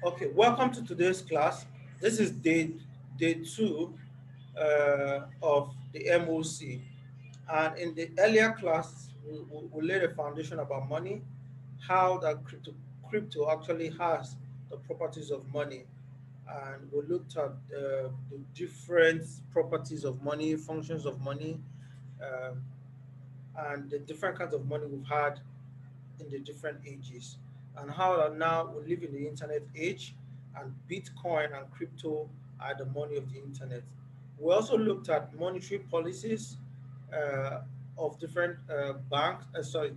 Okay, welcome to today's class. This is day two of the MOC, and in the earlier class, we laid a foundation about money, how that crypto actually has the properties of money, and we looked at the different properties of money, functions of money, um, and the different kinds of money we've had in the different ages, and how that now we live in the internet age, and Bitcoin and crypto are the money of the internet. We also looked at monetary policies uh, of different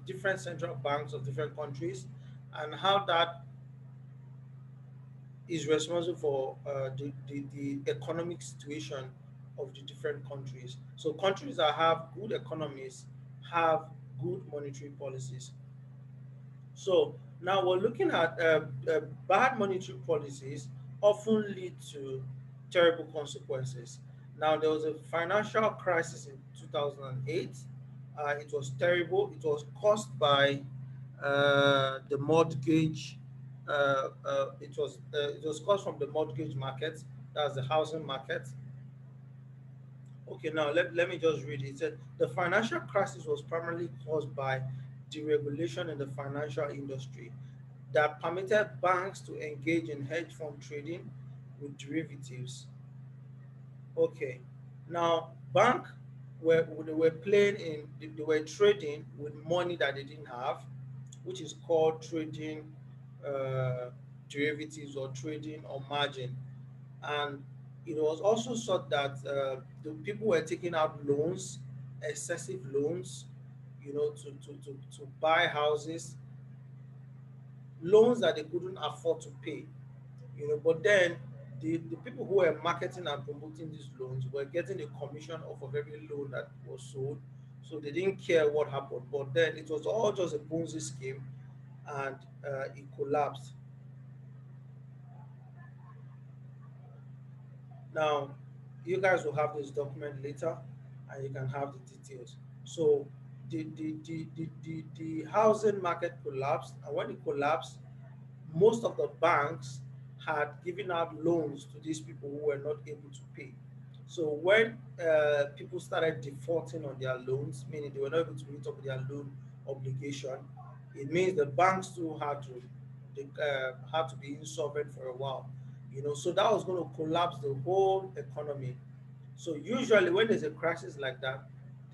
different central banks of different countries, and how that is responsible for the economic situation of the different countries. So countries that have good economies have good monetary policies. So now we're looking at bad monetary policies often lead to terrible consequences. Now there was a financial crisis in 2008. It was terrible. It was caused by the mortgage. It was caused from the mortgage market. That's the housing market. Okay, now let me just read it. It said the financial crisis was primarily caused by deregulation in the financial industry that permitted banks to engage in hedge fund trading with derivatives. Okay, now they were playing in they were trading with money that they didn't have, which is called trading uh, derivatives or trading on margin. And it was also thought that the people were taking out loans, excessive loans, to buy houses, loans that they couldn't afford to pay. But then the people who were marketing and promoting these loans were getting a commission off of every loan that was sold, so they didn't care what happened. But then it was all just a Ponzi scheme, and it collapsed. Now, you guys will have this document later, and you can have the details. So the housing market collapsed, and when it collapsed, most of the banks had given out loans to these people who were not able to pay. So when people started defaulting on their loans, meaning they were not able to meet up with their loan obligation, it means the banks too had to be insolvent for a while. So that was going to collapse the whole economy. So usually when there's a crisis like that,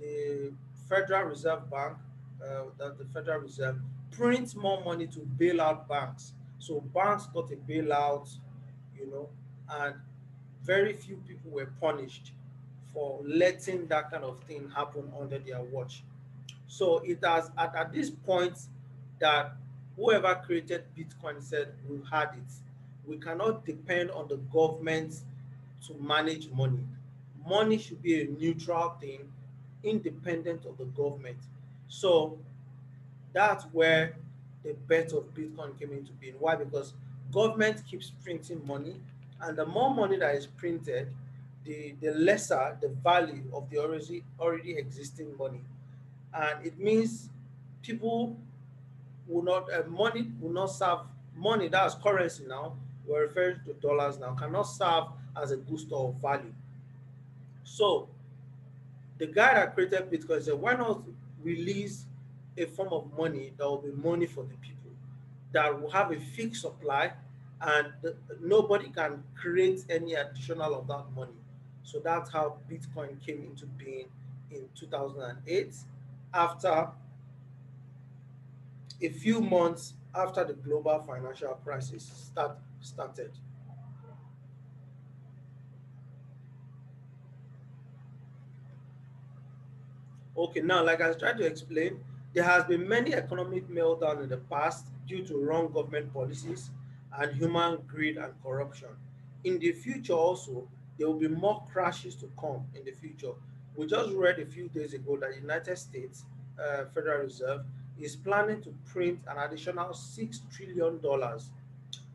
the Federal Reserve Bank, that the Federal Reserve, prints more money to bail out banks. So banks got a bailout, you know, and very few people were punished for letting that kind of thing happen under their watch. So it has at this point that whoever created Bitcoin said we've had it. We cannot depend on the government to manage money. Money should be a neutral thing, independent of the government. So that's where the birth of Bitcoin came into being. Why? Because government keeps printing money, and the more money that is printed, the lesser the value of the already existing money. And it means people will not money will not serve money, that's currency now, we're referring to dollars now, cannot serve as a good store of value. So the guy that created Bitcoin said, why not release a form of money that will be money for the people, that will have a fixed supply, and nobody can create any additional of that money. So that's how Bitcoin came into being in 2008, after a few months after the global financial crisis started. Okay, now, like I was trying to explain, there has been many economic meltdown in the past due to wrong government policies and human greed and corruption. In the future also, there will be more crashes to come in the future. We just read a few days ago that the United States Federal Reserve is planning to print an additional $6 trillion.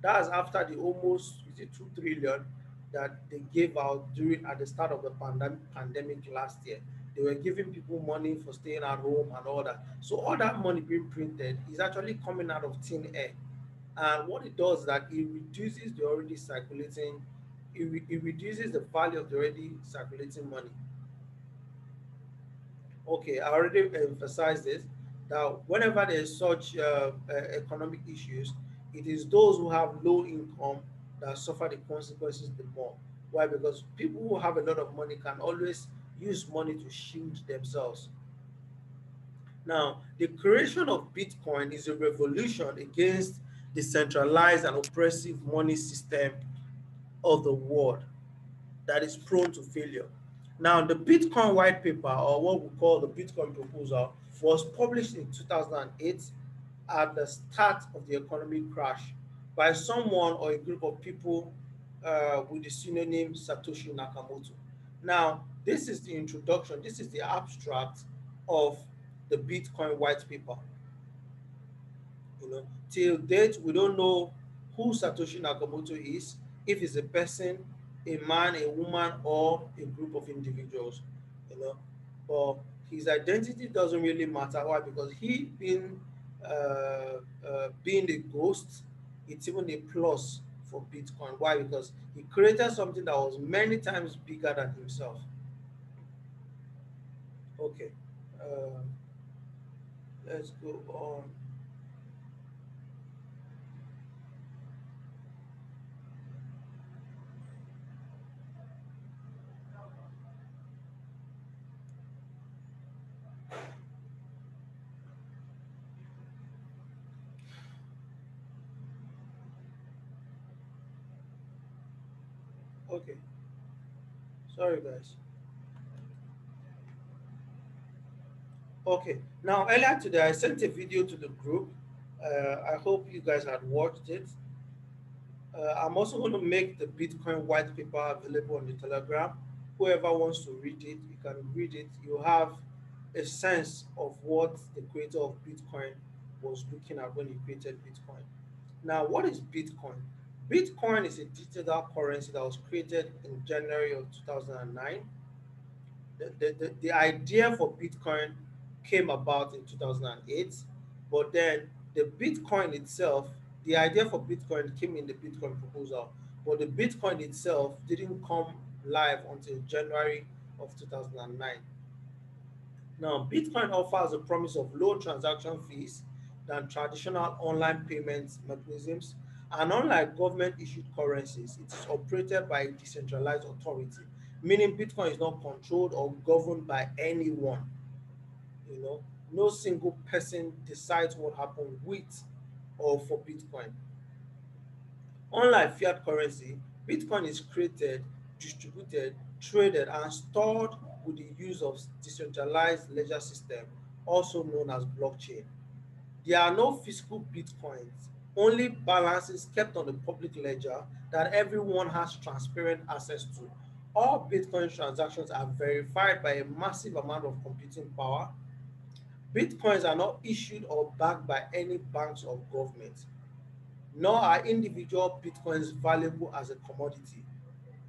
That's after the almost, is it 2 trillion that they gave out during at the start of the pandemic last year. They were giving people money for staying at home and all that. So all that money being printed is actually coming out of thin air. And what it does is that it reduces the already circulating, it reduces the value of the already circulating money. Okay, I already emphasized this, that whenever there is such economic issues, it is those who have low income that suffer the consequences the more. Why? Because people who have a lot of money can always use money to shield themselves. Now, the creation of Bitcoin is a revolution against the centralized and oppressive money system of the world that is prone to failure. Now, the Bitcoin white paper, or what we call the Bitcoin proposal, was published in 2008 at the start of the economic crash by someone or a group of people with the synonym Satoshi Nakamoto. Now, this is the introduction, this is the abstract of the Bitcoin white paper. Till date, we don't know who Satoshi Nakamoto is, if it's a person, a man, a woman, or a group of individuals. You know, but his identity doesn't really matter. Why? Because he being a ghost, it's even a plus for Bitcoin. Why? Because he created something that was many times bigger than himself. Okay, uh, let's go on. Okay, sorry guys. Okay. Now, earlier today, I sent a video to the group. I hope you guys had watched it. I'm also going to make the Bitcoin white paper available on the Telegram. Whoever wants to read it, you can read it. You have a sense of what the creator of Bitcoin was looking at when he created Bitcoin. Now, what is Bitcoin? Bitcoin is a digital currency that was created in January of 2009. The idea for Bitcoin came about in 2008, but then the Bitcoin itself, the idea for Bitcoin came in the Bitcoin proposal, but the Bitcoin itself didn't come live until January of 2009. Now, Bitcoin offers a promise of low transaction fees than traditional online payment mechanisms, and unlike government issued currencies, it is operated by a decentralized authority, meaning Bitcoin is not controlled or governed by anyone. You know, no single person decides what happens with or for Bitcoin. Unlike fiat currency, Bitcoin is created, distributed, traded, and stored with the use of decentralized ledger system, also known as blockchain. There are no physical Bitcoins, only balances kept on the public ledger that everyone has transparent access to. All Bitcoin transactions are verified by a massive amount of computing power. Bitcoins are not issued or backed by any banks or government, nor are individual Bitcoins valuable as a commodity.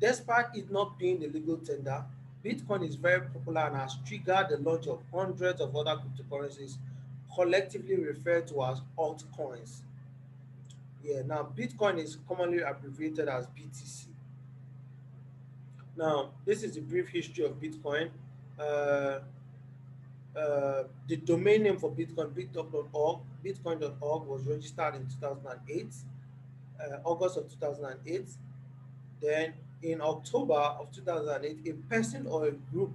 Despite it not being a legal tender, Bitcoin is very popular and has triggered the launch of hundreds of other cryptocurrencies, collectively referred to as altcoins. Yeah, now Bitcoin is commonly abbreviated as BTC. Now, this is a brief history of Bitcoin. Uh, the domain name for Bitcoin, bitcoin.org, was registered in 2008, August of 2008. Then in October of 2008, a person or a group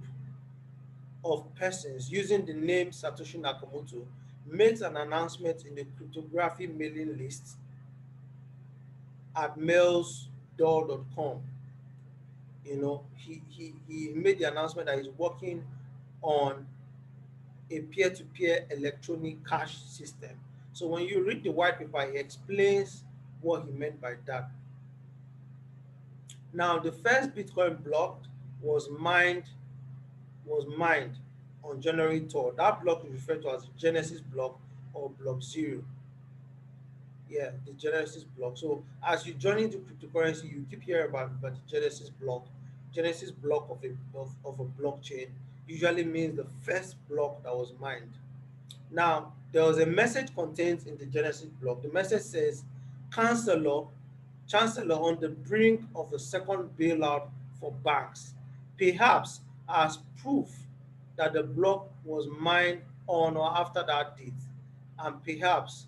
of persons using the name Satoshi Nakamoto makes an announcement in the cryptography mailing list at mailsdoor.com. He made the announcement that he's working on a peer-to-peer electronic cash system. So when you read the white paper, he explains what he meant by that. Now, the first Bitcoin block was mined was mined on January 3rd. That block is referred to as the Genesis block or block zero. Yeah, the Genesis block. So as you join into cryptocurrency, you keep hearing about the Genesis block. Genesis block of a blockchain usually means the first block that was mined. Now, there was a message contained in the Genesis block. The message says, Chancellor, Chancellor on the brink of a second bailout for banks, perhaps as proof that the block was mined on or after that date, and perhaps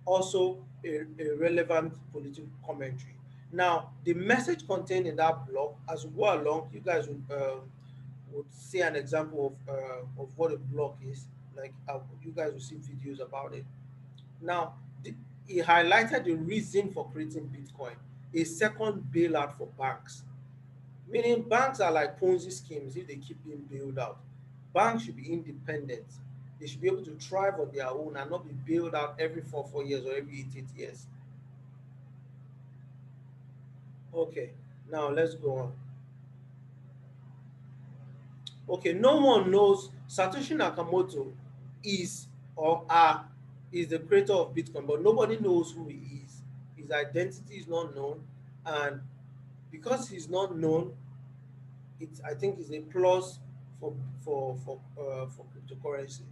also a relevant political commentary. Now, the message contained in that blog, as we go along, you guys would see an example of what a block is. Like you guys will see videos about it. Now, he highlighted the reason for creating Bitcoin, a second bailout for banks. Meaning, banks are like Ponzi schemes if they keep being bailed out. Banks should be independent. They should be able to thrive on their own and not be bailed out every 4 years or every 8 years. Okay, now let's go on. Okay, no one knows Satoshi Nakamoto is or are is the creator of Bitcoin, but nobody knows who he is. His identity is not known, and because he's not known, it's I think is a plus for for cryptocurrency.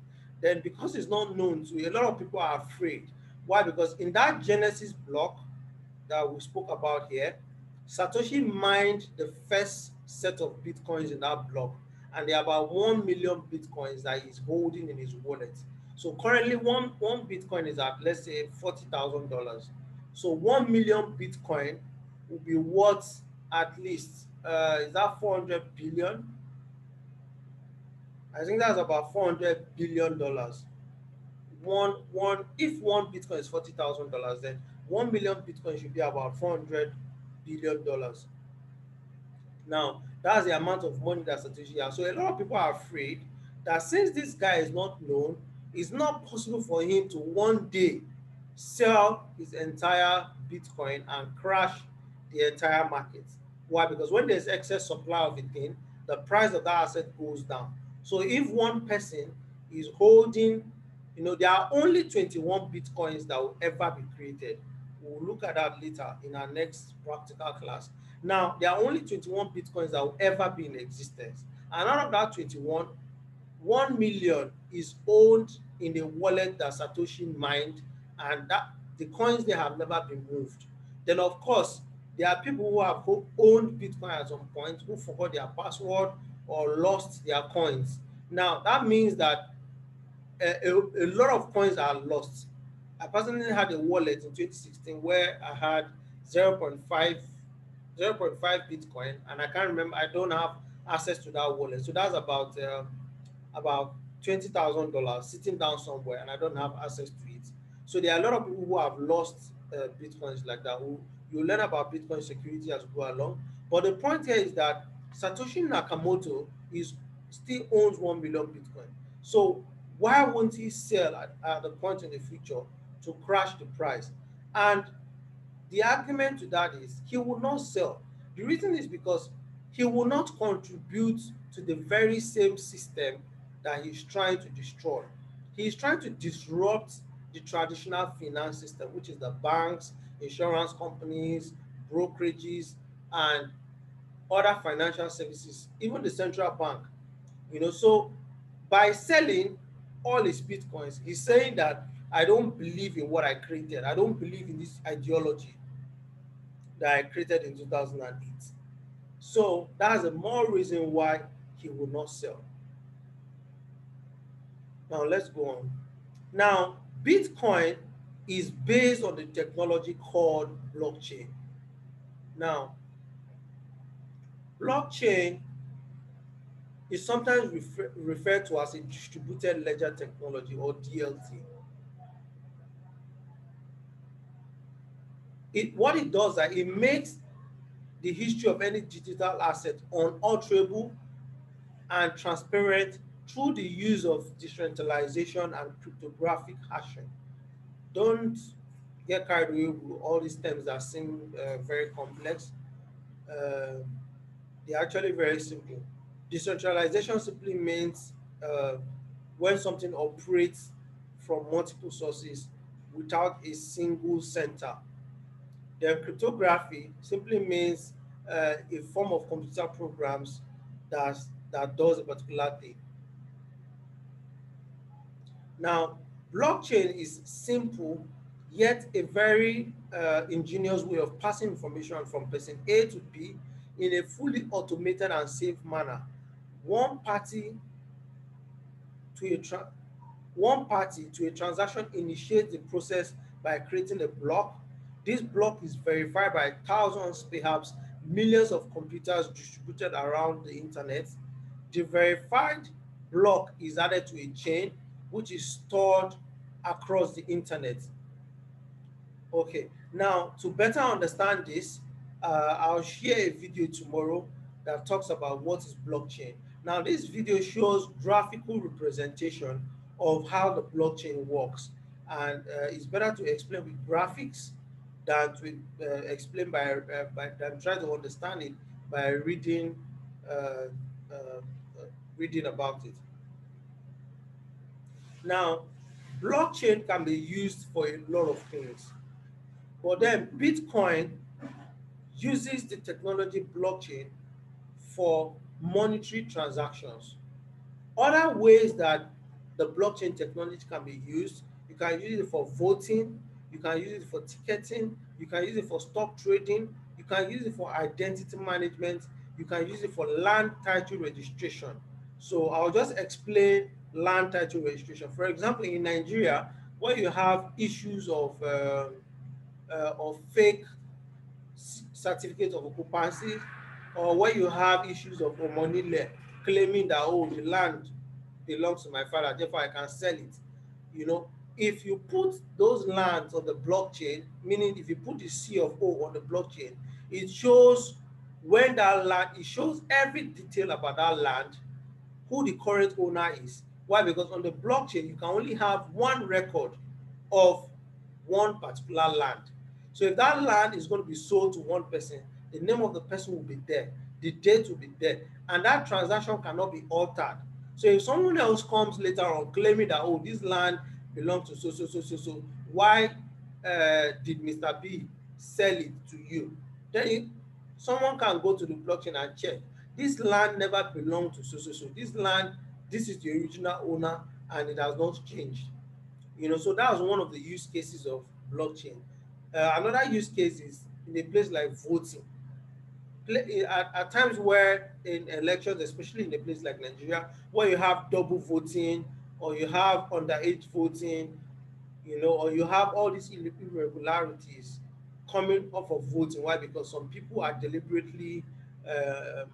Then because it's not known to a lot of people are afraid. Why? Because in that Genesis block that we spoke about here, Satoshi mined the first set of bitcoins in that block, and there are about 1 million bitcoins that he's holding in his wallet. So currently, one bitcoin is at let's say $40,000. So 1 million bitcoin will be worth at least is that 400 billion? I think that's about $400 billion. One if one bitcoin is $40,000, then 1 million bitcoin should be about $400 billion. Now, that's the amount of money that Satoshi has. So a lot of people are afraid that since this guy is not known, it's not possible for him to one day sell his entire Bitcoin and crash the entire market. Why? Because when there's excess supply of a thing, the price of that asset goes down. So if one person is holding, there are only 21 Bitcoins that will ever be created. We'll look at that later in our next practical class. Now, there are only 21 Bitcoins that will ever be in existence. And out of that 21, 1 million is owned in the wallet that Satoshi mined, and that the coins they have never been moved. Then, of course, there are people who have owned Bitcoin at some point who forgot their password or lost their coins. Now, that means that a lot of coins are lost. I personally had a wallet in 2016 where I had 0.5 Bitcoin, and I can't remember. I don't have access to that wallet, so that's about $20,000 sitting down somewhere, and I don't have access to it. So there are a lot of people who have lost bitcoins like that. Who you learn about Bitcoin security as we go along. But the point here is that Satoshi Nakamoto is still owns 1 million Bitcoin. So why won't he sell at the point in the future to crash the price? And the argument to that is he will not sell. The reason is because he will not contribute to the very same system that he's trying to destroy. He's trying to disrupt the traditional finance system, which is the banks, insurance companies, brokerages, and other financial services, even the central bank. So by selling all his bitcoins, he's saying that I don't believe in what I created. I don't believe in this ideology that I created in 2008. So that's the more reason why he will not sell. Now let's go on. Now, Bitcoin is based on the technology called blockchain. Now, blockchain is sometimes referred to as a distributed ledger technology or DLT. What it does is that it makes the history of any digital asset unalterable and transparent through the use of decentralization and cryptographic hashing. Don't get carried away with all these terms that seem very complex. Uh, they're actually very simple. Decentralization simply means uh, when something operates from multiple sources without a single center. Then cryptography simply means a form of computer programs that, that does a particular thing. Now, blockchain is simple yet a very ingenious way of passing information from person A to B in a fully automated and safe manner. One party to a tra- One party to a transaction initiates the process by creating a block. This block is verified by thousands, perhaps millions of computers distributed around the internet. The verified block is added to a chain which is stored across the internet. Okay, now to better understand this, I'll share a video tomorrow that talks about what is blockchain. Now, this video shows graphical representation of how the blockchain works, and it's better to explain with graphics than to explain by than try to understand it by uh, uh, reading about it. Now, blockchain can be used for a lot of things, but then Bitcoin uses the technology blockchain for monetary transactions. Other ways that the blockchain technology can be used, you can use it for voting, you can use it for ticketing, you can use it for stock trading, you can use it for identity management, you can use it for land title registration. So I'll just explain land title registration. For example, in Nigeria, where you have issues of fake certificate of occupancy, or when you have issues of omonile claiming that, oh, the land belongs to my father, therefore I can sell it. You know, if you put those lands on the blockchain, meaning if you put the C of O on the blockchain, it shows when that land, it shows every detail about that land, who the current owner is. Why? Because on the blockchain, you can only have one record of one particular land. So if that land is going to be sold to one person, the name of the person will be there, the date will be there, and that transaction cannot be altered. So if someone else comes later on claiming that, oh, this land belongs to so, why did Mr. B sell it to you? Then someone can go to the blockchain and check. This land never belonged to so. This land, this is the original owner, and it has not changed. So that was one of the use cases of blockchain. Another use case is in a place like voting. At times where in elections, especially in a place like Nigeria, where you have double voting or you have underage voting, or you have all these irregularities coming off of voting. Why? Because some people are deliberately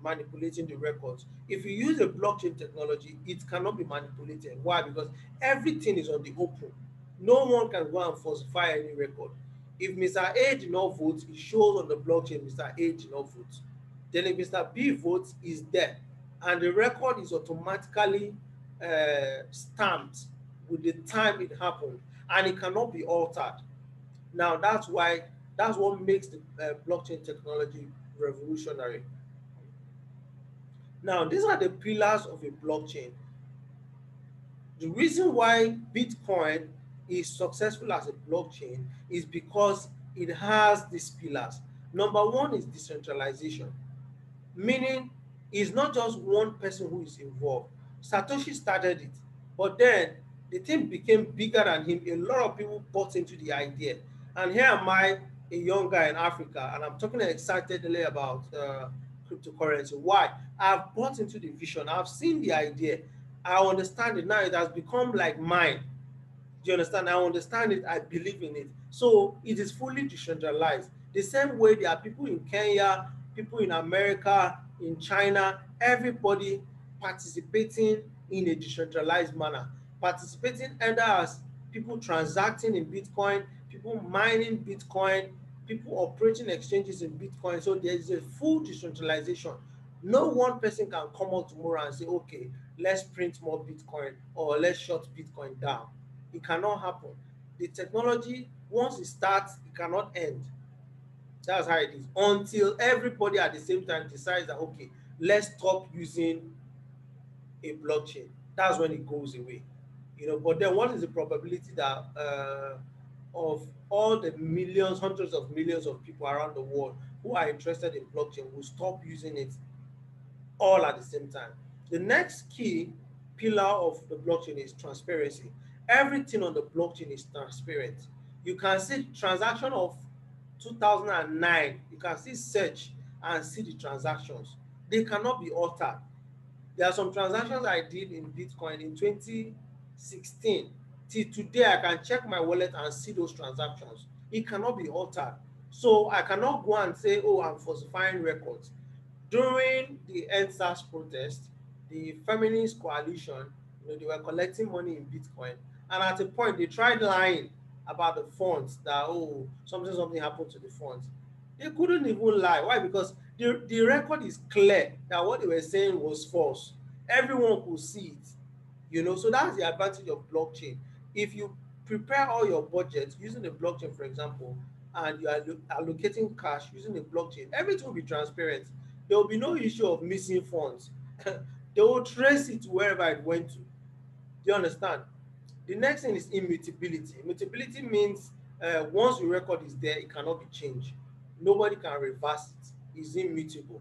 manipulating the records. If you use a blockchain technology, it cannot be manipulated. Why? Because everything is on the open. No one can go and falsify any record. If Mr. A did not vote, it shows on the blockchain Mr. A did not vote. Then if Mr. B votes, is there, and the record is automatically stamped with the time it happened, and it cannot be altered. Now that's what makes the blockchain technology revolutionary. Now these are the pillars of a blockchain. The reason why Bitcoin is successful as a blockchain is because it has these pillars. Number one is decentralization, meaning it's not just one person who is involved. Satoshi started it, but then the thing became bigger than him. A lot of people bought into the idea. And here am I, a young guy in Africa, and I'm talking excitedly about cryptocurrency. Why? I've bought into the vision, I've seen the idea, I understand it now, it has become like mine. Do you understand? I understand it. I believe in it. So it is fully decentralized. The same way there are people in Kenya, people in America, in China, everybody participating in a decentralized manner. Participating either as people transacting in Bitcoin, people mining Bitcoin, people operating exchanges in Bitcoin. So there is a full decentralization. No one person can come out tomorrow and say, okay, let's print more Bitcoin or let's shut Bitcoin down. It cannot happen. The technology, once it starts, it cannot end. That's how it is. Until everybody at the same time decides that, okay, let's stop using a blockchain. That's when it goes away. But then what is the probability that of all the millions, hundreds of millions of people around the world who are interested in blockchain will stop using it all at the same time? The next key pillar of the blockchain is transparency. Everything on the blockchain is transparent. You can see transaction of 2009. You can see search and see the transactions. They cannot be altered. There are some transactions I did in Bitcoin in 2016. Till today, I can check my wallet and see those transactions. It cannot be altered. So I cannot go and say, oh, I'm falsifying records. During the EndSARS protest, the feminist coalition, they were collecting money in Bitcoin. And at a point, they tried lying about the funds that, oh, something happened to the funds. They couldn't even lie. Why? Because the record is clear that what they were saying was false. Everyone could see it. So that's the advantage of blockchain. If you prepare all your budgets using the blockchain, for example, and you are allocating cash using the blockchain, everything will be transparent. There will be no issue of missing funds. They will trace it to wherever it went to. Do you understand? The next thing is immutability. Immutability means once the record is there, it cannot be changed. Nobody can reverse it. It's immutable.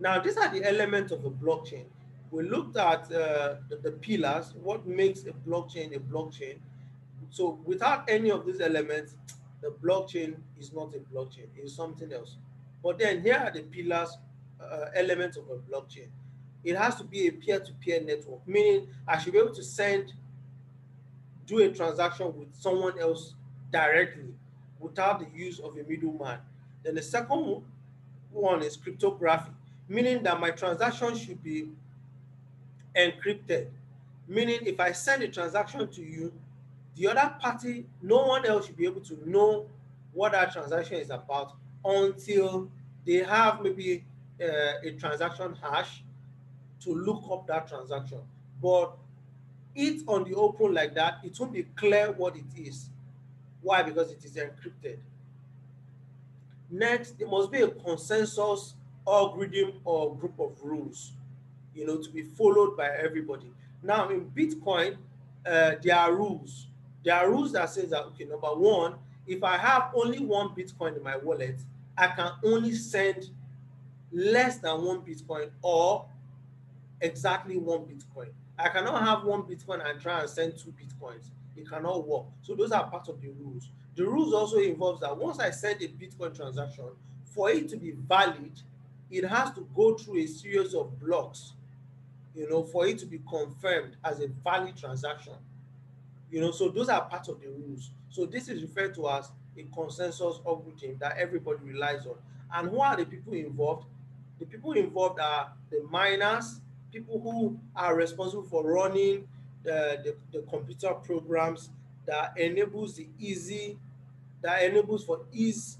Now, these are the elements of a blockchain. We looked at the pillars, what makes a blockchain a blockchain. So, without any of these elements, the blockchain is not a blockchain, it's something else. But then, here are the pillars, elements of a blockchain. It has to be a peer to peer network, meaning I should be able to do a transaction with someone else directly without the use of a middleman. Then the second one is cryptography, meaning that my transaction should be encrypted. Meaning, if I send a transaction to you, the other party, no one else should be able to know what that transaction is about until they have maybe a transaction hash to look up that transaction. But it on the open like that, it won't be clear what it is. Why? Because it is encrypted. Next, there must be a consensus algorithm or group of rules, to be followed by everybody. Now, in Bitcoin, there are rules. There are rules that says that, okay, number one, if I have only one Bitcoin in my wallet, I can only send less than one Bitcoin or exactly one Bitcoin. I cannot have one Bitcoin and try and send two Bitcoins. It cannot work. So those are part of the rules. The rules also involves that once I send a Bitcoin transaction, for it to be valid, it has to go through a series of blocks, for it to be confirmed as a valid transaction. So those are part of the rules. So this is referred to as a consensus algorithm that everybody relies on. And who are the people involved? The people involved are the miners, people who are responsible for running the computer programs that enables the easy that enables for ease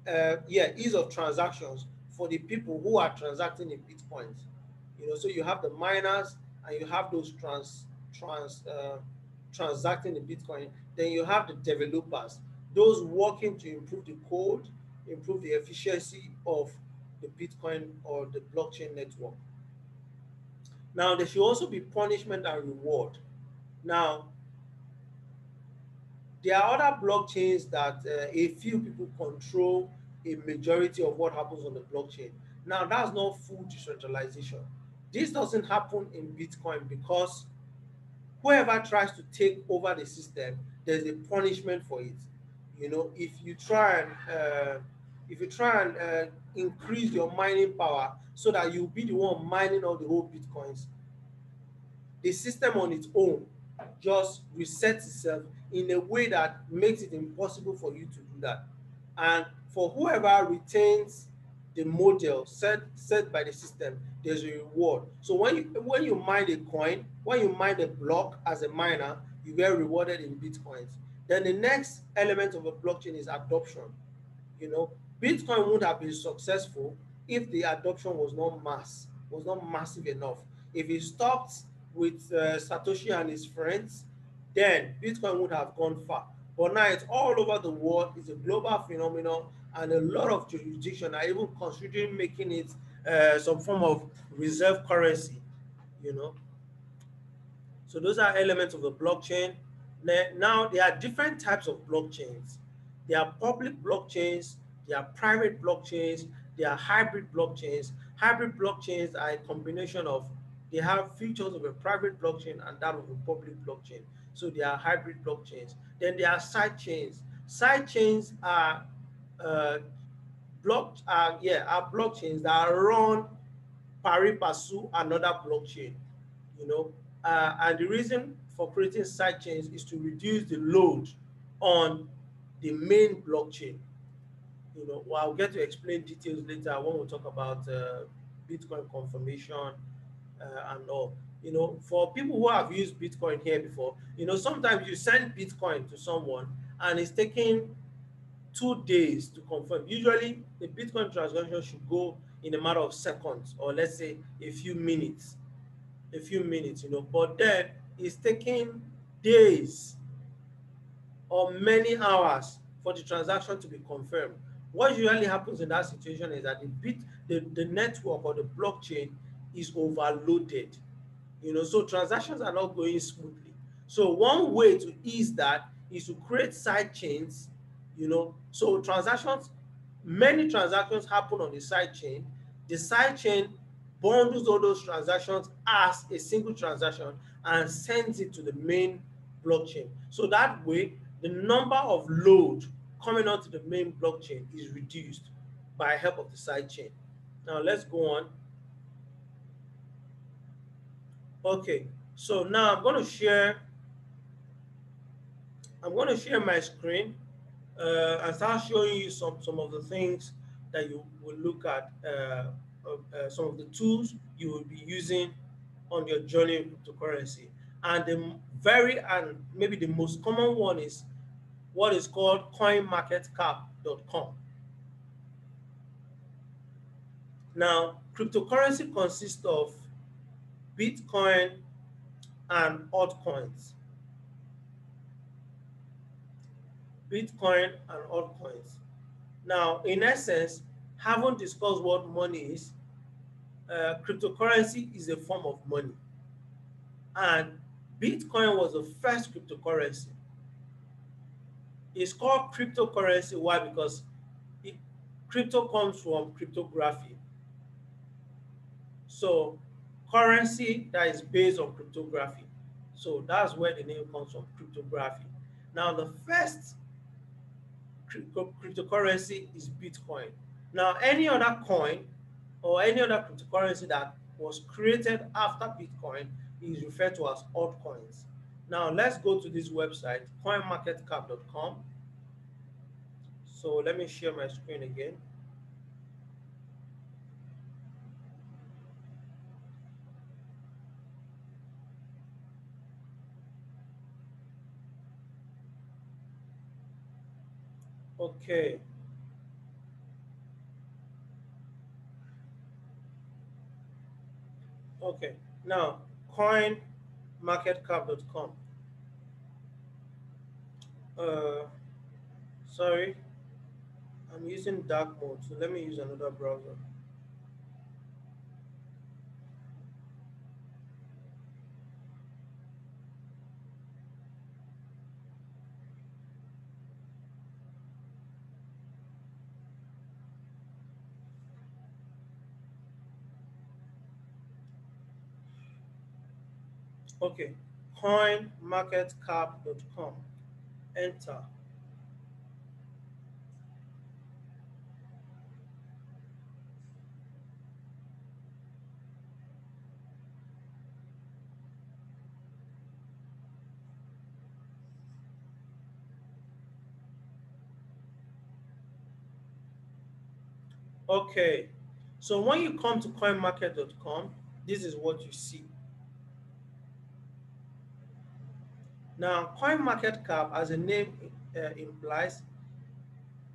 of transactions for the people who are transacting in bitcoins. So you have the miners and you have those transacting in Bitcoin. Then you have the developers, those working to improve the code, improve the efficiency of the Bitcoin or the blockchain network. Now, there should also be punishment and reward. Now, there are other blockchains that a few people control a majority of what happens on the blockchain. Now, that's not full decentralization. This doesn't happen in Bitcoin because whoever tries to take over the system, there's a punishment for it. If you try and increase your mining power so that you'll be the one mining all the whole bitcoins, the system on its own just resets itself in a way that makes it impossible for you to do that. And for whoever retains the model set by the system, there's a reward. So when you mine a coin, when you mine a block as a miner, you get rewarded in bitcoins. Then the next element of a blockchain is adoption. You know, Bitcoin would have been successful if the adoption was not massive enough. If it stopped with Satoshi and his friends, then Bitcoin would have gone far. But now it's all over the world. It's a global phenomenon, and a lot of jurisdictions are even considering making it some form of reserve currency. You know, so those are elements of the blockchain. Now there are different types of blockchains. There are public blockchains, there are private blockchains, there are hybrid blockchains. Hybrid blockchains are a combination of they have features of a private blockchain and that of a public blockchain. So they are hybrid blockchains. Then there are side chains. Side chains are uh, are blockchains that run pari passu another blockchain. You know, and the reason for creating side chains is to reduce the load on the main blockchain. You know, well, I'll get to explain details later when we talk about Bitcoin confirmation and all. You know, for people who have used Bitcoin here before, you know, sometimes you send Bitcoin to someone and it's taking 2 days to confirm. Usually, the Bitcoin transaction should go in a matter of seconds, or let's say a few minutes, you know. But then it's taking days or many hours for the transaction to be confirmed. What usually happens in that situation is that the network or the blockchain is overloaded. You know, so transactions are not going smoothly. So one way to ease that is to create side chains. You know, so many transactions happen on the side chain. The side chain bundles all those transactions as a single transaction and sends it to the main blockchain. So that way, the number of load coming onto the main blockchain is reduced by help of the side chain. Now let's go on. Okay, so now I'm going to share my screen and start showing you some of the things that you will look at, some of the tools you will be using on your journey in cryptocurrency. And and maybe the most common one is what is called coinmarketcap.com. Now, cryptocurrency consists of Bitcoin and altcoins. Bitcoin and altcoins. Now, in essence, having discussed what money is, cryptocurrency is a form of money. And Bitcoin was the first cryptocurrency. It's called cryptocurrency. Why? Because it, crypto comes from cryptography. So, currency that is based on cryptography. So, that's where the name comes from, cryptography. Now, the first cryptocurrency is Bitcoin. Now, any other coin or any other cryptocurrency that was created after Bitcoin is referred to as altcoins. Now, let's go to this website, coinmarketcap.com. So, let me share my screen again. Okay, okay. Now, coinmarketcap.com. Uh, sorry, I'm using dark mode, so let me use another browser. Okay, coinmarketcap.com. Enter. Okay, so when you come to coinmarket.com, this is what you see. Now, CoinMarketCap, as the name implies,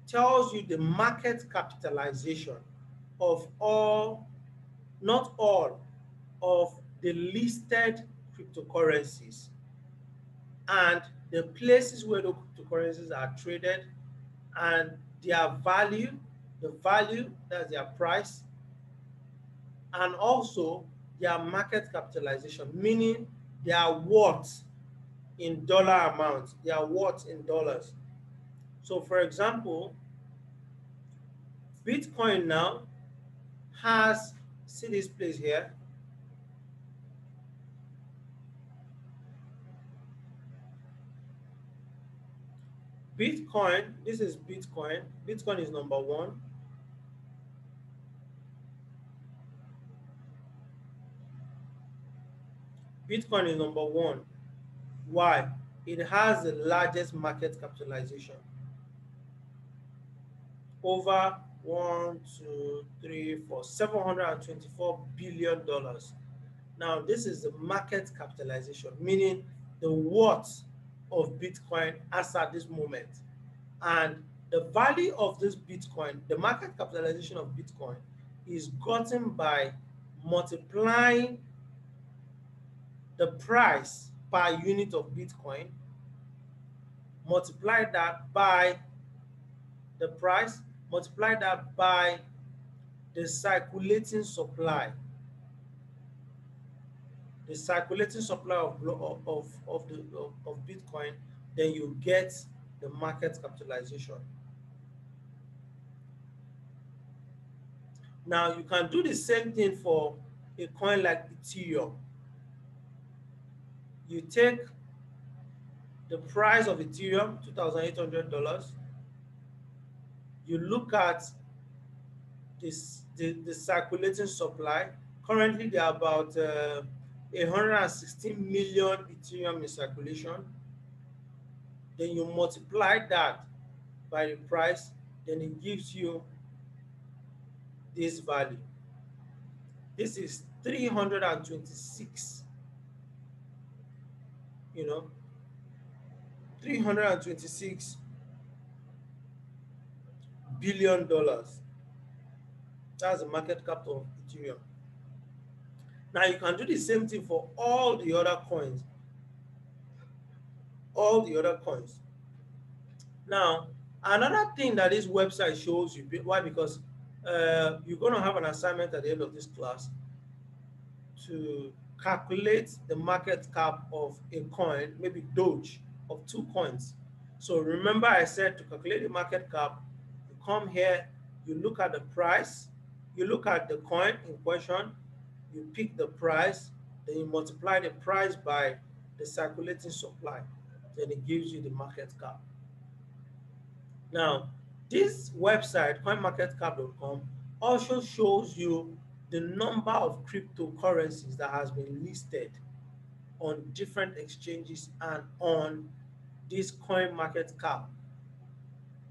tells you the market capitalization of all, not all, of the listed cryptocurrencies and the places where the cryptocurrencies are traded and their value, the value, that's their price, and also their market capitalization, meaning their worth in dollar amount, their worth in dollars. So, for example, Bitcoin now has, see this place here, Bitcoin, this is Bitcoin. Bitcoin is number one. Bitcoin is number one. Why? It has the largest market capitalization. Over one, two, three, four, $724 billion. Now, this is the market capitalization, meaning the worth of Bitcoin as at this moment. And the value of this Bitcoin, the market capitalization of Bitcoin, is gotten by multiplying the price per unit of Bitcoin, multiply that by the price, multiply that by the circulating supply, the circulating supply of Bitcoin, then you get the market capitalization. Now you can do the same thing for a coin like Ethereum. You take the price of Ethereum, $2,800. You look at the circulating supply. Currently, there are about 116 million Ethereum in circulation. Then you multiply that by the price, then it gives you this value. This is 326, you know, 326 billion dollars. That's the market cap of Ethereum. Now you can do the same thing for all the other coins, all the other coins. Now, another thing that this website shows you, why? Because you're going to have an assignment at the end of this class to calculate the market cap of a coin, maybe Doge, of two coins. So remember I said to calculate the market cap, you come here, you look at the price, you look at the coin in question, you pick the price, then you multiply the price by the circulating supply, then it gives you the market cap. Now, this website, coinmarketcap.com, also shows you the number of cryptocurrencies that has been listed on different exchanges and on this coin market cap.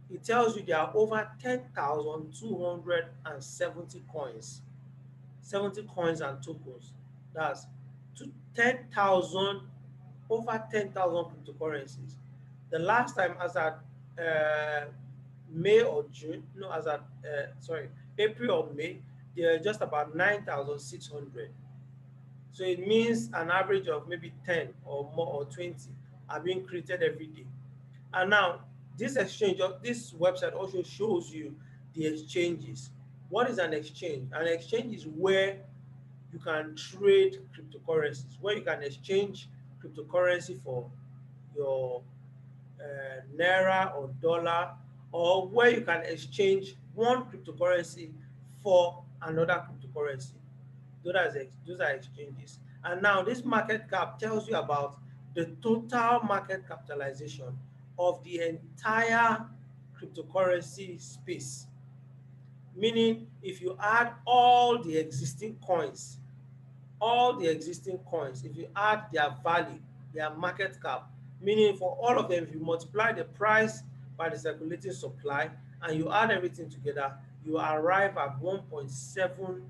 It tells you there are over 10,270 coins, 70 coins and tokens. That's 10,000, over 10,000 cryptocurrencies. The last time, as at uh, May or June, no, as at sorry, April or May, there are just about 9,600. So it means an average of maybe 10 or more or 20 are being created every day. And now this exchange, this website also shows you the exchanges. What is an exchange? An exchange is where you can trade cryptocurrencies, where you can exchange cryptocurrency for your naira or dollar, or where you can exchange one cryptocurrency for another cryptocurrency. Those are exchanges. And now this market cap tells you about the total market capitalization of the entire cryptocurrency space. Meaning, if you add all the existing coins, if you add their value, their market cap, meaning for all of them, if you multiply the price by the circulating supply and you add everything together, you arrive at $1.7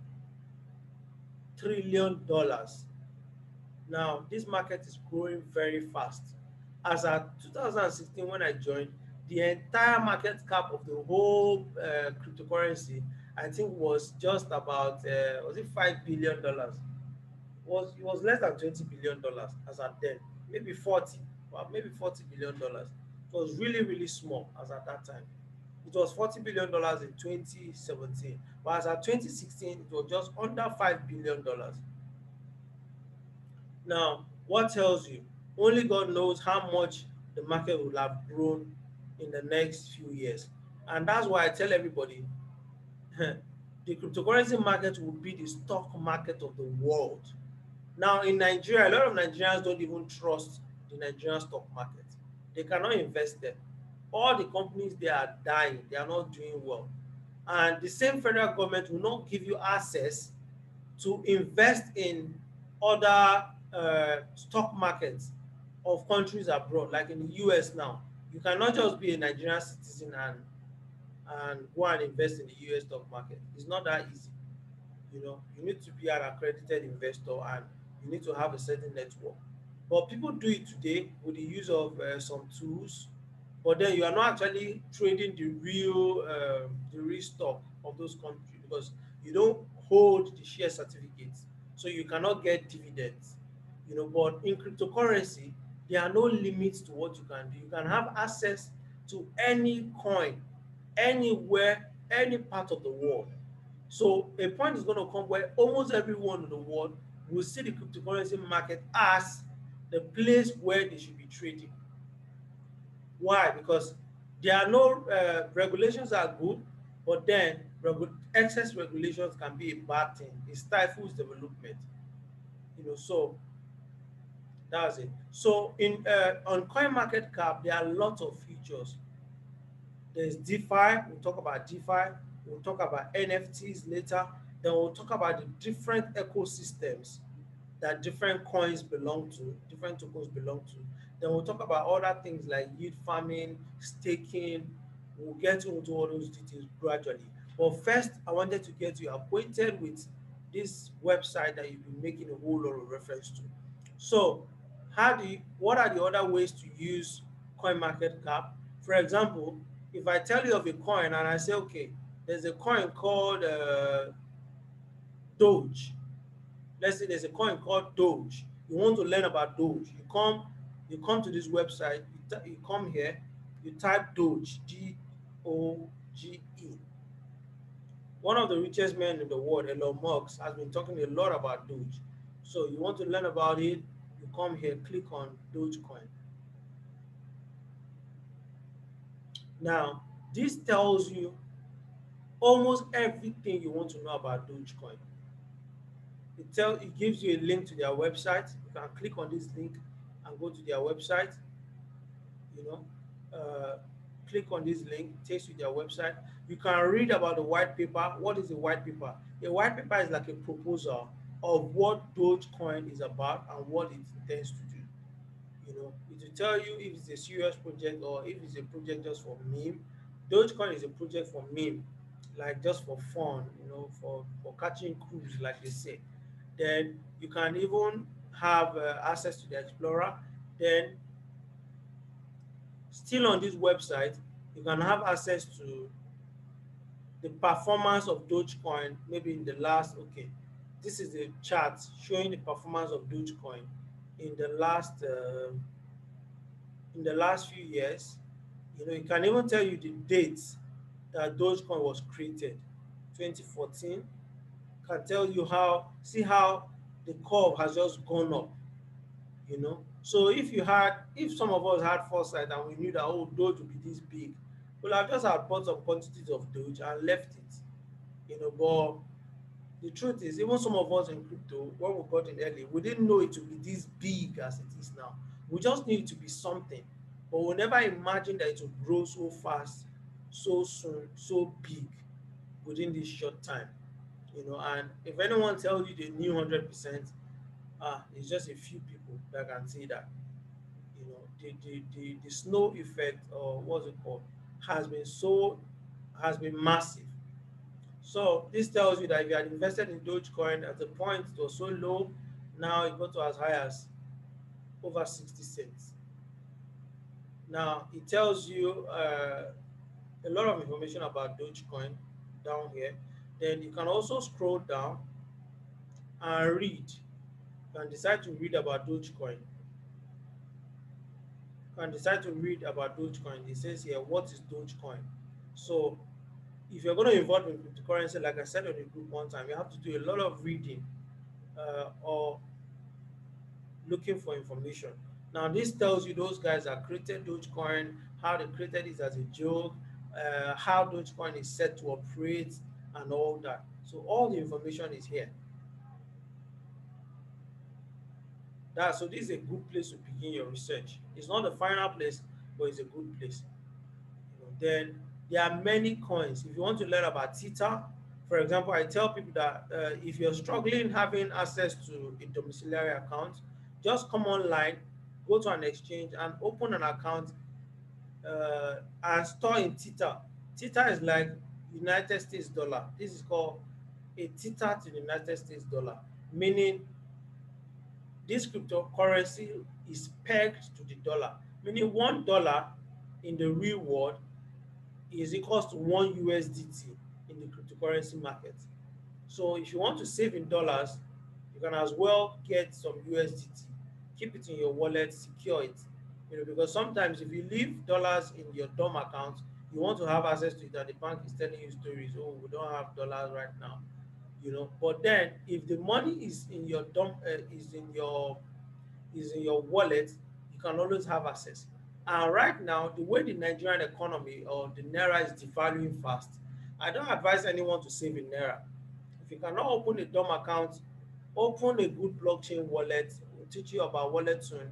trillion. Now, this market is growing very fast. As at 2016, when I joined, the entire market cap of the whole cryptocurrency, I think, was just about was it $5 billion? Was less than $20 billion as at then, maybe 40, well, maybe $40 billion. It was really, really small as at that time. It was $40 billion in 2017, but as at 2016, it was just under $5 billion. Now, what tells you? Only God knows how much the market will have grown in the next few years. And that's why I tell everybody the cryptocurrency market will be the stock market of the world. Now, in Nigeria, a lot of Nigerians don't even trust the Nigerian stock market. They cannot invest there. All the companies they are dying, they are not doing well. And the same federal government will not give you access to invest in other stock markets of countries abroad, like in the US now. You cannot just be a Nigerian citizen and go and invest in the US stock market. It's not that easy. You know, you need to be an accredited investor and you need to have a certain network. But people do it today with the use of some tools, but then you are not actually trading the real stock of those countries because you don't hold the share certificates, so you cannot get dividends. You know, but in cryptocurrency, there are no limits to what you can do. You can have access to any coin, anywhere, any part of the world. So a point is going to come where almost everyone in the world will see the cryptocurrency market as the place where they should be trading. Why? Because there are no regulations are good, but then excess regulations can be a bad thing. It stifles development. You know, so that's it. So in on coin market cap, there are lots of features. There's DeFi. We'll talk about DeFi. We'll talk about NFTs later. Then we'll talk about the different ecosystems that different coins belong to, different tokens belong to. Then we'll talk about other things like yield farming, staking. We'll get into all those details gradually. But first, I wanted to get you acquainted with this website that you've been making a whole lot of reference to. So, what are the other ways to use coin market cap? For example, if I tell you of a coin and I say, okay, there's a coin called Doge. Let's say there's a coin called Doge. You want to learn about Doge. You come to this website, you come here, you type Doge, Doge. One of the richest men in the world, Elon Musk, has been talking a lot about Doge. So you want to learn about it, you come here, click on Dogecoin. Now, this tells you almost everything you want to know about Dogecoin. It gives you a link to their website. You can click on this link and go to their website. You know, click on this link, it takes you to their website. You can read about the white paper. What is a white paper? A white paper is like a proposal of what Dogecoin is about and what it intends to do. You know, it will tell you if it's a serious project or if it's a project just for meme. Dogecoin is a project for meme, like just for fun, you know, for catching cruise, like they say. Then you can even have access to the Explorer. Then still on this website, you can have access to the performance of Dogecoin. Maybe in the last, okay, this is a chart showing the performance of Dogecoin in the last few years. You know, it can even tell you the dates that Dogecoin was created. 2014 can tell you how, see how the curve has just gone up, you know. So if some of us had foresight and we knew that, oh, Doge would be this big, we'll have just had bought some quantities of Doge and left it, you know. But the truth is, even some of us in crypto, when we got in early, we didn't know it to be this big as it is now. We just knew it to be something, but we never imagined that it would grow so fast, so soon, so big within this short time. You know, and if anyone tells you they knew 100%, it's just a few people that can say that. You know, the snow effect, or what's it called, has been so has been massive. So this tells you that if you had invested in Dogecoin at the point it was so low, now it got to as high as over 60 cents. Now it tells you a lot of information about Dogecoin down here. Then you can also scroll down and read. You can decide to read about Dogecoin. You can decide to read about Dogecoin. It says here, what is Dogecoin? So if you're going to involve in cryptocurrency, like I said on the group one time, you have to do a lot of reading or looking for information. Now, this tells you those guys that created Dogecoin, how they created it as a joke, how Dogecoin is set to operate, and all that. So all the information is here. So this is a good place to begin your research. It's not the final place, but it's a good place. Then there are many coins. If you want to learn about Tita, for example, I tell people that if you're struggling having access to a domiciliary account, just come online, go to an exchange and open an account and store in Tita. Tita is like United States dollar. This is called a Tita to the United States dollar, meaning this cryptocurrency is pegged to the dollar, meaning $1 in the real world is equals to one USDT in the cryptocurrency market. So if you want to save in dollars, you can as well get some USDT, keep it in your wallet, secure it. Because sometimes if you leave dollars in your DOM account, you want to have access to it, and the bank is telling you stories. Oh, we don't have dollars right now. But then if the money is in your DOM, is in your wallet, you can always have access. And right now, the way the Nigerian economy or the naira is devaluing fast, I don't advise anyone to save in naira. If you cannot open a DOM account, open a good blockchain wallet. We'll teach you about wallet soon.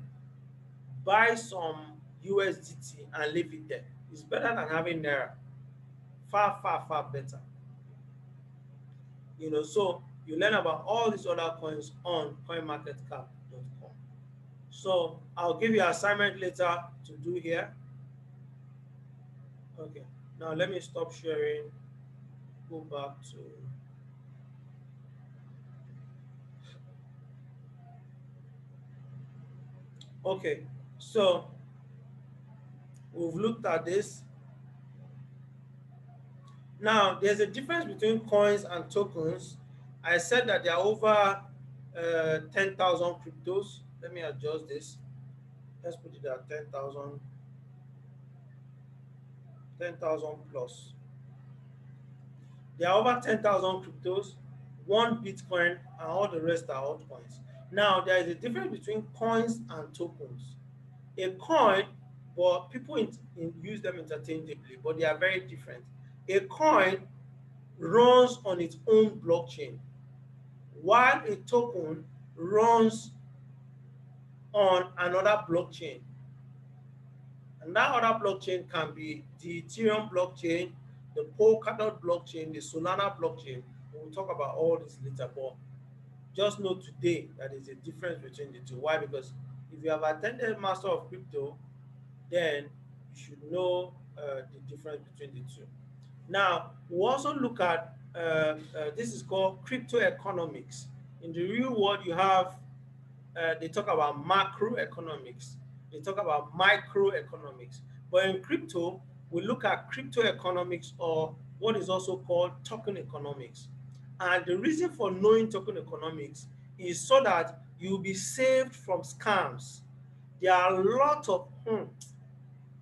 Buy some USDT and leave it there. It's better than having naira. Far, far, far better. So you learn about all these other coins on coinmarketcap.com. So I'll give you an assignment later to do here. Okay. Now let me stop sharing. Go back to. Okay. So we've looked at this. Now there's a difference between coins and tokens. I said that there are over 10,000 cryptos. Let me adjust this. Let's put it at 10,000, 10,000 plus. There are over 10,000 cryptos, one Bitcoin, and all the rest are altcoins. Now, there is a difference between coins and tokens. A coin, but people use them interchangeably, but they are very different. A coin runs on its own blockchain, while a token runs on another blockchain. And that other blockchain can be the Ethereum blockchain, the Polkadot blockchain, the Solana blockchain. We'll talk about all this later, but just know today that there's a difference between the two. Why? Because if you have attended Master of Crypto, then you should know the difference between the two. Now, we also look at this is called crypto economics. In the real world, you have they talk about macroeconomics, they talk about microeconomics. But in crypto, we look at crypto economics or what is also called token economics. And the reason for knowing token economics is so that you'll be saved from scams. There are a lot of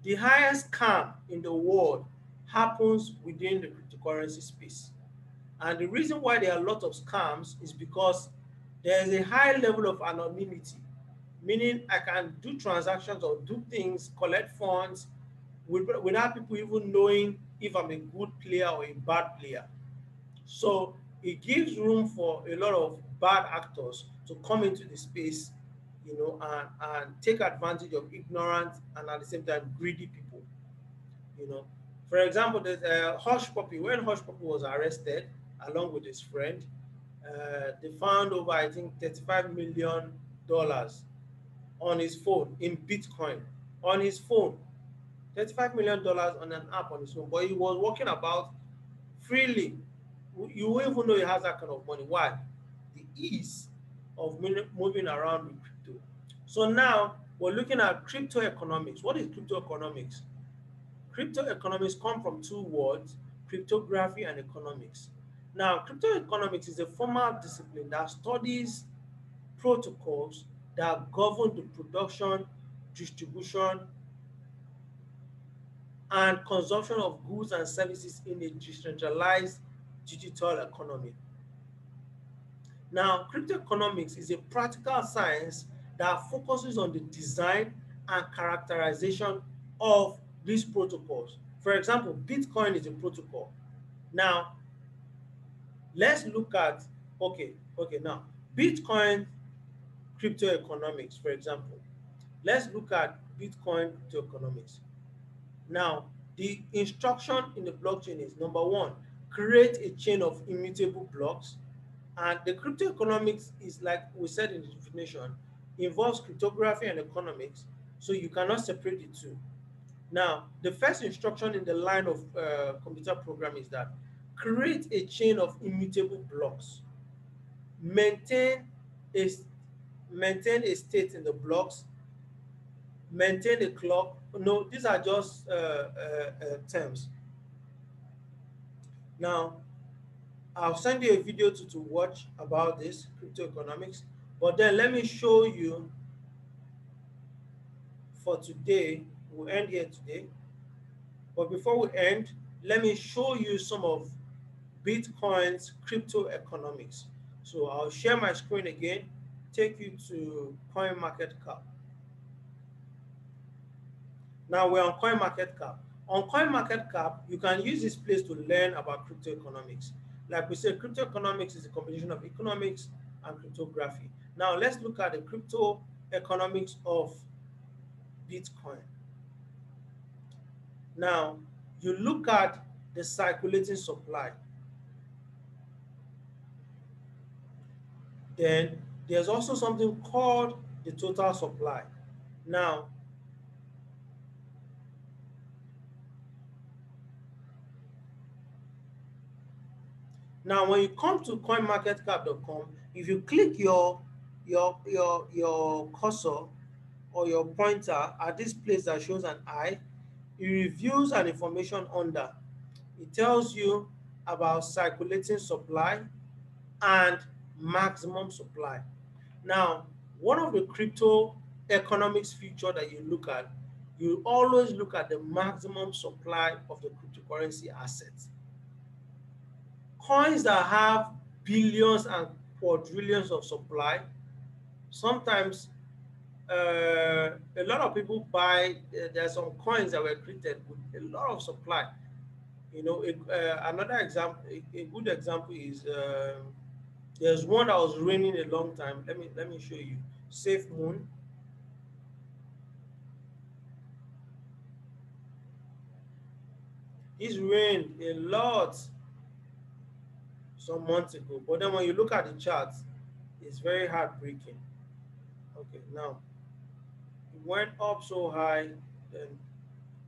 the highest scam in the world happens within the cryptocurrency space. And the reason why there are a lot of scams is because there is a high level of anonymity, meaning I can do transactions or do things, collect funds without people even knowing if I'm a good player or a bad player. So it gives room for a lot of bad actors to come into the space, and take advantage of ignorant and at the same time greedy people. You know, for example, there's Hush Puppy. When Hush Puppy was arrested along with his friend, they found over I think $35 million on his phone in Bitcoin on his phone. $35 million on an app on his phone, but he was walking about freely. You won't even know he has that kind of money. Why? The ease of moving around with crypto. So now we're looking at crypto economics. What is crypto economics? Crypto economics come from two words, cryptography and economics. Now, crypto economics is a formal discipline that studies protocols that govern the production, distribution, and consumption of goods and services in a decentralized digital economy. Now, cryptoeconomics is a practical science that focuses on the design and characterization of these protocols. For example, Bitcoin is a protocol. Now, let's look at now Bitcoin crypto economics, for example. Let's look at Bitcoin crypto economics. Now, The instruction in the blockchain is number one, create a chain of immutable blocks. And the crypto economics is, like we said in the definition, involves cryptography and economics, so you cannot separate the two. Now, the first instruction in the line of computer program is that create a chain of immutable blocks, maintain a maintain a state in the blocks, maintain a clock. No, these are just terms. Now, I'll send you a video to watch about this crypto economics. But then let me show you for today. We'll end here today. But before we end, let me show you some of Bitcoin's crypto economics. So I'll share my screen again, take you to CoinMarketCap. Now we're on CoinMarketCap. On CoinMarketCap, you can use this place to learn about crypto economics. Like we said, crypto economics is a combination of economics and cryptography. Now let's look at the crypto economics of Bitcoin. Now, you look at the circulating supply. Then there's also something called the total supply. Now, now when you come to coinmarketcap.com, if you click your cursor or your pointer at this place that shows an eye, it reviews an information under. It tells you about circulating supply and maximum supply. Now, one of the crypto economics feature that you look at, you always look at the maximum supply of the cryptocurrency assets. Coins that have billions and quadrillions of supply, sometimes a lot of people buy, there are some coins that were created with a lot of supply. Another example, a good example is there's one that was raining a long time. Let me show you. Safe Moon. This rained a lot some months ago, but then when you look at the charts, it's very heartbreaking. Okay, now it went up so high, then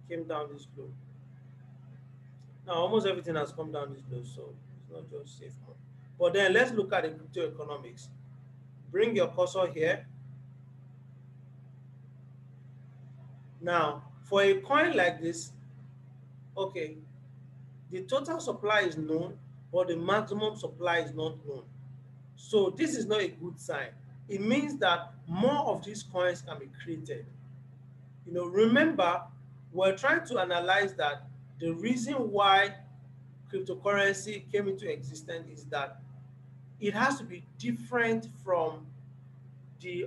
came down this low. Now almost everything has come down this low, so it's not just Safe Moon. But then let's look at the crypto economics. Bring your cursor here. Now, for a coin like this, okay, the total supply is known, but the maximum supply is not known. So this is not a good sign. It means that more of these coins can be created. Remember, we're trying to analyze that the reason why cryptocurrency came into existence is that it has to be different from the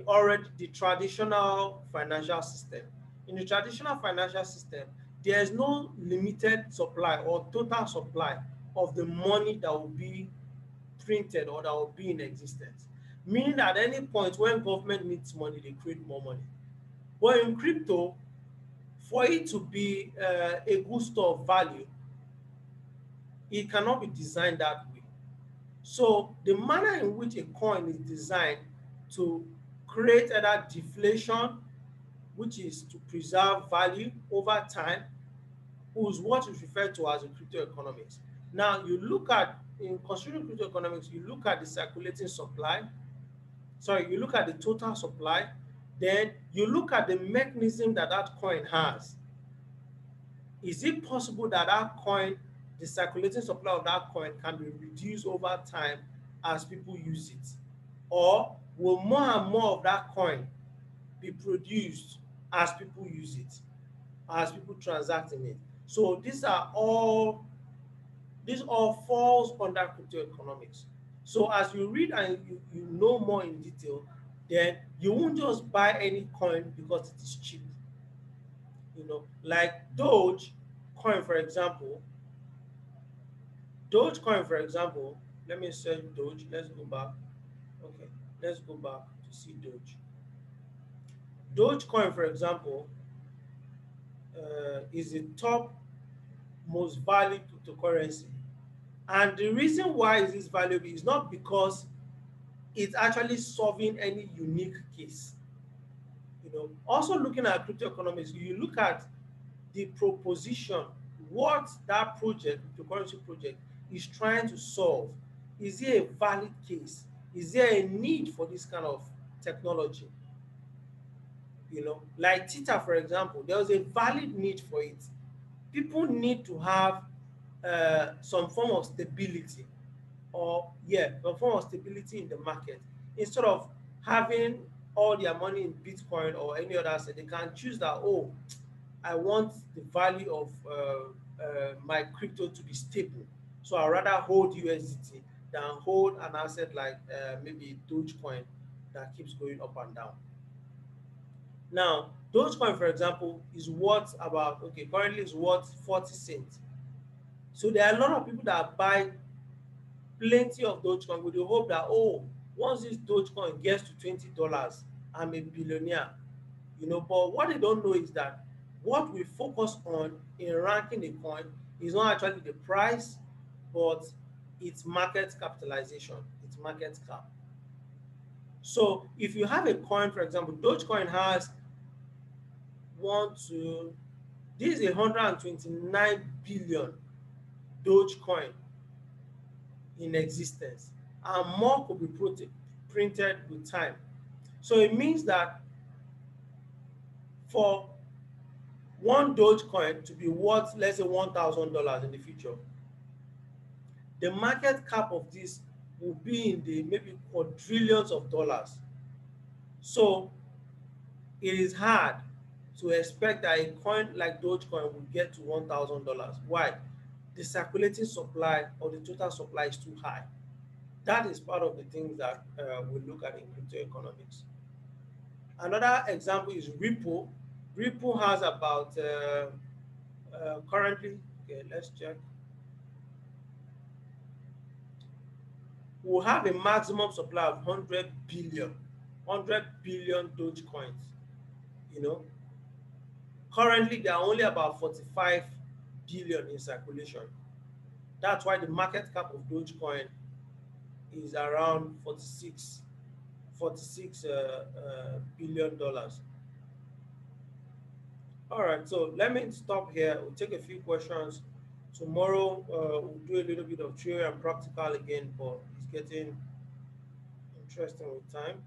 traditional financial system. In the traditional financial system, there is no limited supply or total supply of the money that will be printed or that will be in existence. Meaning at any point when government needs money, they create more money. But in crypto, for it to be a good store of value, it cannot be designed that way. So the manner in which a coin is designed to create either deflation, which is to preserve value over time, is what is referred to as a crypto economics. Now, in considering crypto economics, you look at the circulating supply, you look at the total supply, then you look at the mechanism that that coin has. Is it possible that the circulating supply of that coin can be reduced over time as people use it? Or will more and more of that coin be produced as people use it, as people transact in it? So this all falls under crypto economics. So as you read and you know more in detail, then you won't just buy any coin because it is cheap. Like coin, for example, Dogecoin, for example, let me search Doge. Let's go back. Okay, let's go back to see Doge. Dogecoin, for example, is the top. most valued cryptocurrency. And the reason why is this valuable is not because it's actually solving any unique case. Also looking at crypto economics, you look at the proposition, what that project, cryptocurrency project, is trying to solve. Is there a valid case? Is there a need for this kind of technology? Like Tita, for example, there was a valid need for it. People need to have some form of stability, or yeah, some form of stability in the market, instead of having all their money in Bitcoin or any other asset. They can choose that, oh, I want the value of my crypto to be stable. So I'd rather hold USDT than hold an asset like maybe Dogecoin that keeps going up and down. Now, Dogecoin, for example, is worth about, okay, currently is worth 40 cents. So there are a lot of people that buy plenty of Dogecoin with the hope that, oh, once this Dogecoin gets to $20, I'm a billionaire. But what they don't know is that what we focus on in ranking a coin is not actually the price, but its market capitalization, its market cap. So if you have a coin, for example, Dogecoin has one, two, this is 129 billion Dogecoin in existence, and more could be printed with time. So it means that for one Dogecoin to be worth, let's say, $1,000 in the future, the market cap of this will be in the maybe quadrillions of dollars. So it is hard to expect that a coin like Dogecoin will get to $1,000. Why? The circulating supply or the total supply is too high. That is part of the things that we look at in crypto economics. Another example is Ripple. Ripple has about currently, okay, let's check. We'll have a maximum supply of 100 billion Dogecoins. You know, currently there are only about 45 billion in circulation. That's why the market cap of Dogecoin is around 46 billion dollars. All right, so let me stop here. We'll take a few questions. Tomorrow, we'll do a little bit of theory and practical again, but it's getting interesting with time.